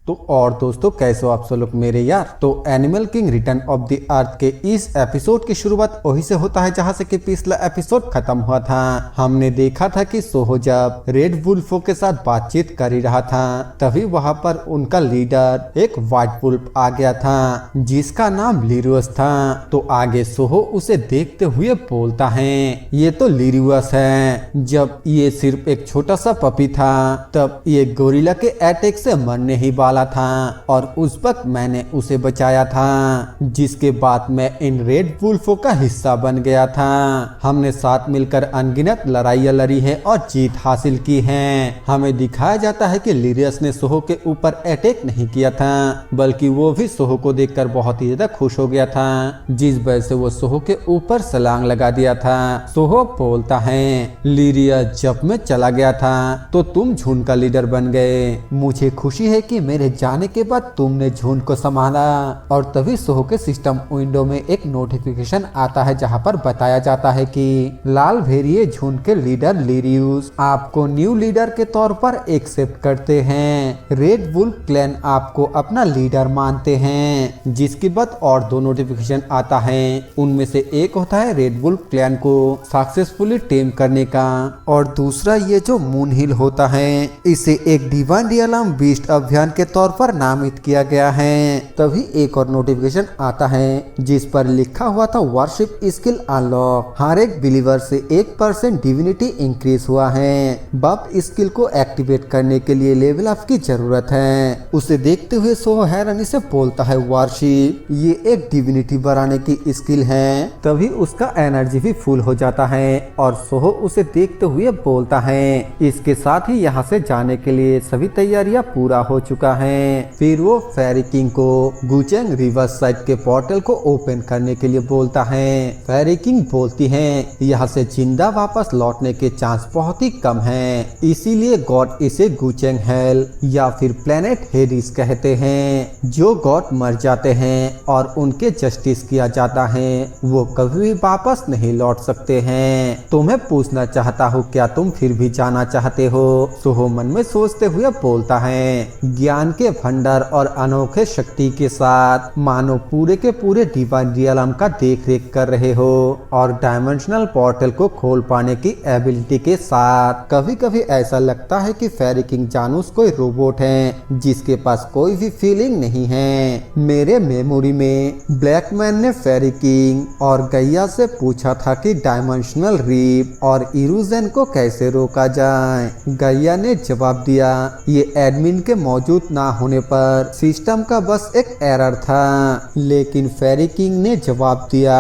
तो और दोस्तों कैसे हो आप सब लोग मेरे यार। तो animal king return of the earth के इस एपिसोड की शुरुआत वही से होता है जहां से कि पिछला एपिसोड खत्म हुआ था। हमने देखा था कि सोहो जब रेड वुल्फों के साथ बातचीत कर ही रहा था तभी वहां पर उनका लीडर एक व्हाइट वुल्फ आ गया था जिसका नाम लिरियस था। तो आगे सोहो उसे देखते हुए बोलता है ये तो लिरियस है, जब ये सिर्फ एक छोटा सा पपी था तब ये गोरिल्ला के अटैक से मरने ही वाला था और उस वक्त मैंने उसे बचाया था, जिसके बाद मैं इन रेड वुल्फों का हिस्सा बन गया था। हमने साथ मिलकर अनगिनत लड़ाइयाँ लड़ी है और जीत हासिल की है। हमें दिखाया जाता है कि लिरियस ने सोहो के ऊपर अटैक नहीं किया था बल्कि वो भी सोहो को देखकर बहुत ही ज्यादा खुश हो गया था, जिस वजह से वो सोहो के ऊपर छलांग लगा दिया था। सोहो बोलता है लिरियस जब मैं चला गया था तो तुम झुंड का लीडर बन गए, मुझे खुशी है कि मेरे जाने के बाद तुमने झुंड को संभाला। और तभी सोहो के सिस्टम विंडो में एक नोटिफिकेशन आता है जहां पर बताया जाता है कि लाल भेड़िए झुंड के लीडर लिरियस आपको न्यू लीडर के तौर पर एक्सेप्ट करते हैं। रेड वुल्फ क्लैन आपको अपना लीडर मानते हैं। जिसके बाद और दो नोटिफिकेशन आता है, उनमें से एक होता है रेड वुल्फ क्लैन को सक्सेसफुली टेम करने का और दूसरा ये जो मून हिल होता है इसे एक डिवाइन रियलम बीस्ट अभियान के तौर पर नामित किया गया है। तभी एक और नोटिफिकेशन आता है जिस पर लिखा हुआ था वर्शिप स्किल अनलॉक, हर एक बिलीवर से 1% डिविनिटी इंक्रीज हुआ है। बब स्किल को एक्टिवेट करने के लिए लेवल अप की जरूरत है। उसे देखते हुए सोहो हैरानी से बोलता है वर्शिप ये एक डिविनिटी बढ़ाने की स्किल है। तभी उसका एनर्जी भी फुल हो जाता है और सोहो उसे देखते हुए बोलता है इसके साथ ही यहाँ से जाने के लिए सभी तैयारियां पूरा हो चुका है। फिर वो फेरी किंग को गुचेंग रिवर साइड के पोर्टल को ओपन करने के लिए बोलता है। फेरी किंग बोलती है यहाँ से जिंदा वापस लौटने के चांस बहुत ही कम हैं, इसीलिए गॉड इसे गुचेंग हेल या फिर प्लेनेट हेडिस कहते हैं। जो गॉड मर जाते हैं और उनके जस्टिस किया जाता है वो कभी भी वापस नहीं लौट सकते हैं। तुम्हें पूछना चाहता हूँ क्या तुम फिर भी जाना चाहते हो? सोहो मन में सोचते हुए बोलता है ज्ञान के भंडार और अनोखे शक्ति के साथ मानो पूरे के पूरे डिवाइन रियलम का देख रेख कर रहे हो और डायमेंशनल पोर्टल को खोल पाने की एबिलिटी के साथ कभी कभी ऐसा लगता है कि फेरी किंग जानूस कोई रोबोट है जिसके पास कोई भी फीलिंग नहीं है। मेरे मेमोरी में ब्लैकमैन ने फेरी किंग और गैया से पूछा था कि डायमेंशनल रीप और इरूजन को कैसे रोका जाए। गैया ने जवाब दिया ये एडमिन के मौजूद ना होने पर सिस्टम का बस एक एरर था, लेकिन फेरी किंग ने जवाब दिया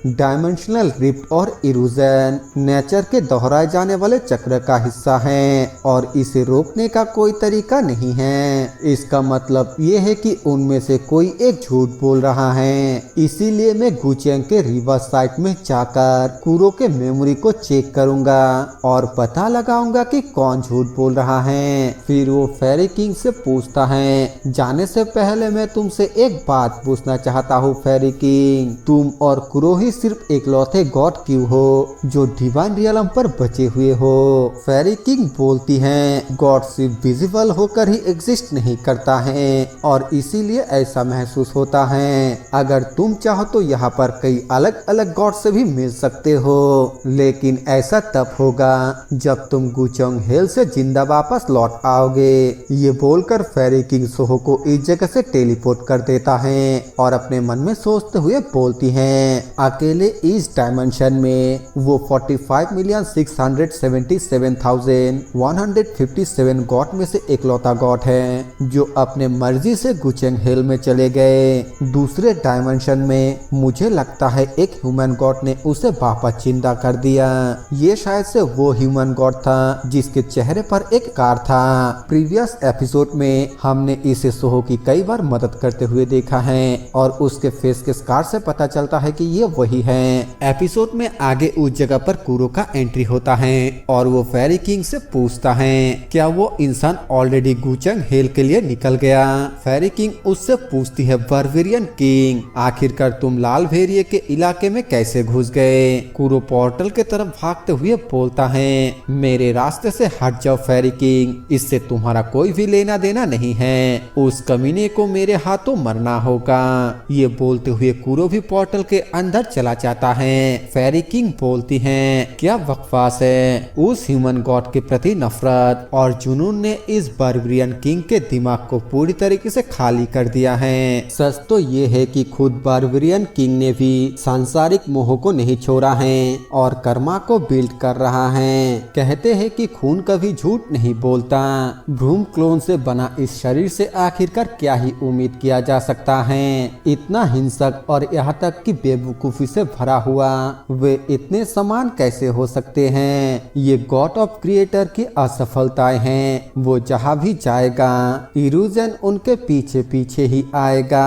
डायमेंशनल रिफ्ट और इरूजन नेचर के दोहराए जाने वाले चक्र का हिस्सा है और इसे रोकने का कोई तरीका नहीं है। इसका मतलब ये है कि उनमें से कोई एक झूठ बोल रहा है, इसीलिए मैं गुचेंग के रिवर साइट में जाकर कुरो के मेमोरी को चेक करूंगा और पता लगाऊंगा कि कौन झूठ बोल रहा है। फिर वो फेरी किंग से पूछता है जाने से पहले मैं तुमसे एक बात पूछना चाहता हूँ फेरी किंग, तुम और कुरो ही सिर्फ इकलौते गॉड क्यों हो जो डिवाइन रियलम पर बचे हुए हो? फेरी किंग बोलती हैं गॉड सिर्फ विजिबल होकर ही एग्जिस्ट नहीं करता है और इसीलिए ऐसा महसूस होता है। अगर तुम चाहो तो यहाँ पर कई अलग अलग गॉड से भी मिल सकते हो, लेकिन ऐसा तब होगा जब तुम गुचेंग हेल से जिंदा वापस लौट आओगे। ये बोलकर फेरी किंग सोहो को इस जगह से टेलीपोर्ट कर देता है और अपने मन में सोचते हुए बोलती है अकेले इस डायमेंशन में वो 45,677,157 गॉड में से इकलौता गॉड है जो अपने मर्जी से गुचेंग हिल में चले गए। दूसरे डायमेंशन में मुझे लगता है एक ह्यूमन गॉड ने उसे वापस जिंदा कर दिया। ये शायद से वो ह्यूमन गॉड था जिसके चेहरे पर एक कार था। प्रीवियस एपिसोड में हमने इसे सोहो की कई बार मदद करते हुए देखा है और उसके फेस के स्कार से पता चलता है कि ये वही है। एपिसोड में आगे उस जगह पर कुरो का एंट्री होता है और वो फेरी किंग से पूछता है क्या वो इंसान ऑलरेडी गुचेंग हिल के लिए निकल गया? फेरी किंग उससे पूछती है बारबेरियन किंग आखिरकार तुम लाल भेड़िए के इलाके में कैसे घुस गए? कुरो पोर्टल के तरफ भागते हुए बोलता है मेरे रास्ते से हट जाओ फेरी किंग, इससे तुम्हारा कोई भी लेना देना नहीं है, उस कमीने को मेरे हाथों मरना होगा। ये बोलते हुए कुरो भी पोर्टल के अंदर चला जाता है। फेरी किंग बोलती हैं, क्या बकवास है। उस ह्यूमन गॉड के प्रति नफरत और जुनून ने इस बारबेरियन किंग के दिमाग को पूरी तरीके से खाली कर दिया है। सच तो ये है कि खुद बारबेरियन किंग ने भी सांसारिक मोह को नहीं छोड़ा है और कर्मा को बिल्ड कर रहा है। कहते हैं कि खून कभी झूठ नहीं बोलता। भ्रूम क्लोन से बना इस शरीर से आखिरकार क्या ही उम्मीद किया जा सकता है। इतना हिंसक और यहाँ तक कि बेवकूफी से भरा हुआ वे इतने समान कैसे हो सकते हैं। ये गॉड ऑफ क्रिएटर की असफलताएं हैं। वो जहाँ भी जाएगा इरूजन उनके पीछे पीछे ही आएगा।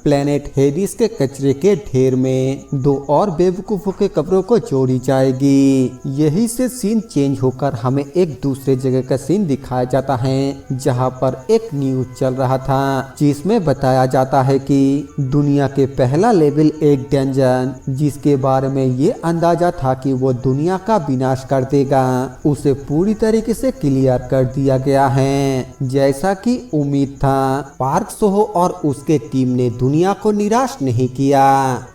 प्लेनेट हेडिस के कचरे के ढेर में दो और बेवकूफों के कब्रों को जोड़ी जाएगी। यही से सीन चेंज होकर हमें एक दूसरे जगह का सीन दिखाया जाता है जहाँ पर एक न्यूज चल रहा था जिसमें बताया जाता है कि दुनिया के पहला लेवल एक डंजन जिसके बारे में ये अंदाजा था कि वो दुनिया का विनाश कर देगा उसे पूरी तरीके से क्लियर कर दिया गया है। जैसा कि उम्मीद था पार्क सोहो और उसके टीम ने दुनिया को निराश नहीं किया।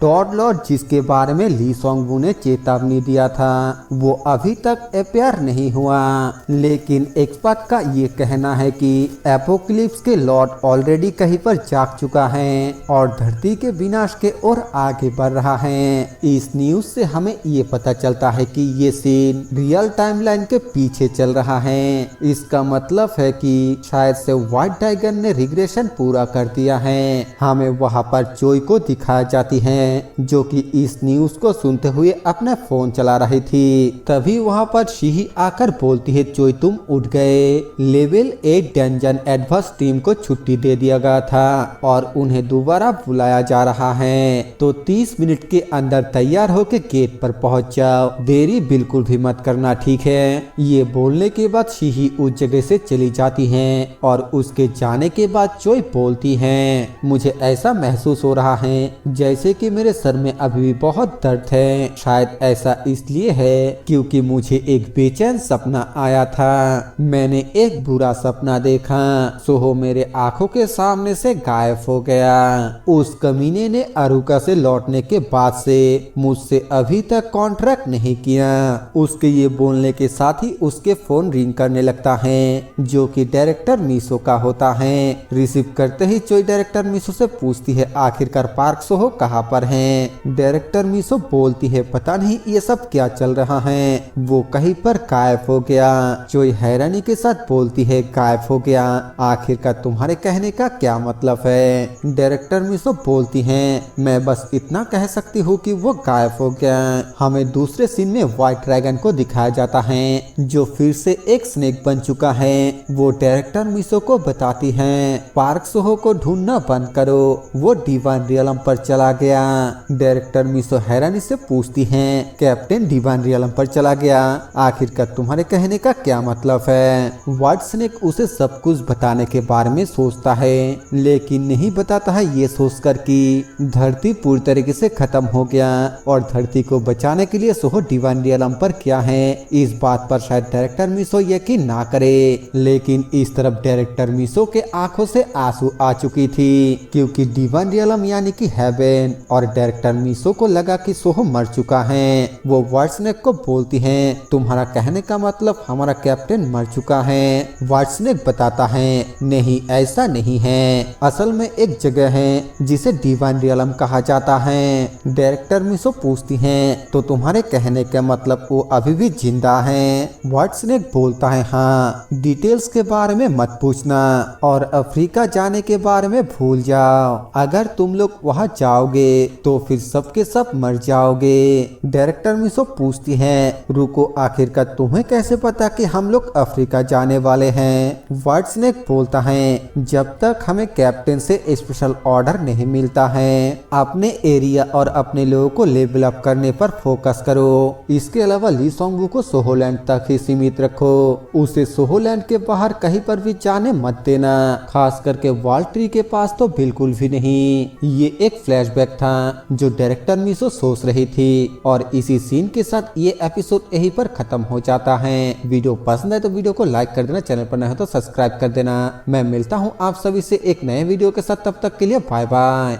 टॉड लॉर्ड जिसके बारे में ली सोंगवू ने चेतावनी दिया था वो अभी तक अपेयर नहीं हुआ, लेकिन एक्सपर्ट का ये कहना है कि एपोक्लिप्स के लॉर्ड ऑलरेडी कहीं पर जाग चुका है और धरती के विनाश के ओर आगे बढ़ रहा है। इस न्यूज से हमें ये पता चलता है कि ये सीन रियल टाइमलाइन के पीछे चल रहा है। इसका मतलब है कि शायद से व्हाइट टाइगर ने रिग्रेशन पूरा कर दिया है। हमें वहाँ पर चोई को दिखाई जाती है जो कि इस न्यूज को सुनते हुए अपना फोन चला रही थी। तभी वहाँ पर शीही आकर बोलती है, चोई तुम उठ गए। लेवल 8 डंजन एडवांस टीम को छुट्टी दे दिया गया था और उन्हें दोबारा बुलाया जा रहा है, तो 30 मिनट के अंदर तैयार होकर गेट पर पहुंच जाओ। देरी बिल्कुल भी मत करना, ठीक है। ये बोलने के बाद शीही उस जगह से चली जाती है और उसके जाने के बाद चोई बोलती है, मुझे ऐसा महसूस हो रहा है जैसे कि मेरे सर में अभी भी बहुत दर्द है। शायद ऐसा इसलिए है क्योंकि मुझे एक बेचैन सपना आया था। मैंने एक बुरा सपना देखा। सोहो मेरे आंखों के सामने से गायब हो गया। उस कमीने ने अरुका से लौटने के बाद से मुझसे अभी तक कॉन्ट्रैक्ट नहीं किया। उसके ये बोलने के साथ ही उसके फोन रिंग करने लगता है जो कि डायरेक्टर मीसो का होता है। रिसीव करते ही चोई डायरेक्टर मीसो से पूछती है आखिरकार पार्क सोहो कहाँ पर हैं। डायरेक्टर मीसो बोलती है पता नहीं ये सब क्या चल रहा है, वो कहीं पर गायब हो गया। चोई हैरानी के साथ बोलती है गायब हो गया, आखिरकार तुम्हारे कहने का क्या मतलब है। डायरेक्टर मीसो बोलती है मैं बस इतना कह सकती हूँ कि वो गायब हो गया। हमें दूसरे सीन में व्हाइट ड्रैगन को दिखाया जाता है जो फिर से एक स्नेक बन चुका है। वो डायरेक्टर मीसो को बताती है पार्क सोहो को ढूंढना बंद करो, वो डिवाइन रियलम पर चला गया। डायरेक्टर मीसो हैरानी से पूछती है कैप्टन डिवाइन रियलम पर चला गया, आखिरकार तुम्हारे कहने का क्या मतलब है। व्हाइट स्नेक उसे सब कुछ बताने के बारे में सोचता है लेकिन नहीं बताता है ये सोचकर कि धरती पूरी तरीके से खत्म हो गया और धरती को बचाने के लिए सोहो डिवाइन रियलम पर क्या है। इस बात पर शायद डायरेक्टर मीसो यकीन ना करे, लेकिन इस तरफ डायरेक्टर मीसो के आंखों से आंसू आ चुकी थी क्योंकि डिवाइन रियलम यानी कि हेवन और डायरेक्टर मीसो को लगा कि सोहो मर चुका है। वो व्हाइट स्नेक को बोलती है तुम्हारा कहने का मतलब हमारा कैप्टन मर चुका है। व्हाइट स्नेक बताता है नहीं ऐसा नहीं है, असल में एक जगह है जिसे डिवाइन रियलम कहा जाता है। डायरेक्टर मीसो पूछती है तो तुम्हारे कहने का मतलब वो अभी भी जिंदा है। व्हाइट स्नेक बोलता है हाँ, डिटेल्स के बारे में मत पूछना और अफ्रीका जाने के बारे में भूल जाओ। अगर तुम लोग वहाँ जाओगे तो फिर सबके सब मर जाओगे। डायरेक्टर मीसो पूछती है रुको, आखिरकार तुम्हें कैसे पता कि हम लोग अफ्रीका जाने वाले हैं। व्हाइट स्नेक बोलता है जब तक हमें कैप्टन से स्पेशल ऑर्डर नहीं मिलता है अपने एरिया और अपने लोगों को लेवल अप करने पर फोकस करो। इसके अलावा ली सोंगवू को सोहोलैंड तक ही सीमित रखो, उसे सोहोलैंड के बाहर कहीं पर भी जाने मत देना, खास करके वॉल ट्री के पास तो बिल्कुल भी नहीं। ये एक फ्लैशबैक था जो डायरेक्टर मीसो सोच रही थी और इसी सीन के साथ ये एपिसोड यहीं पर खत्म हो जाता है। वीडियो पसंद है तो वीडियो को लाइक कर देना, चैनल पर नए हो तो सब्सक्राइब कर देना। मैं मिलता हूँ आप सभी से एक नए वीडियो के साथ, तब तक के लिए बाय बाय।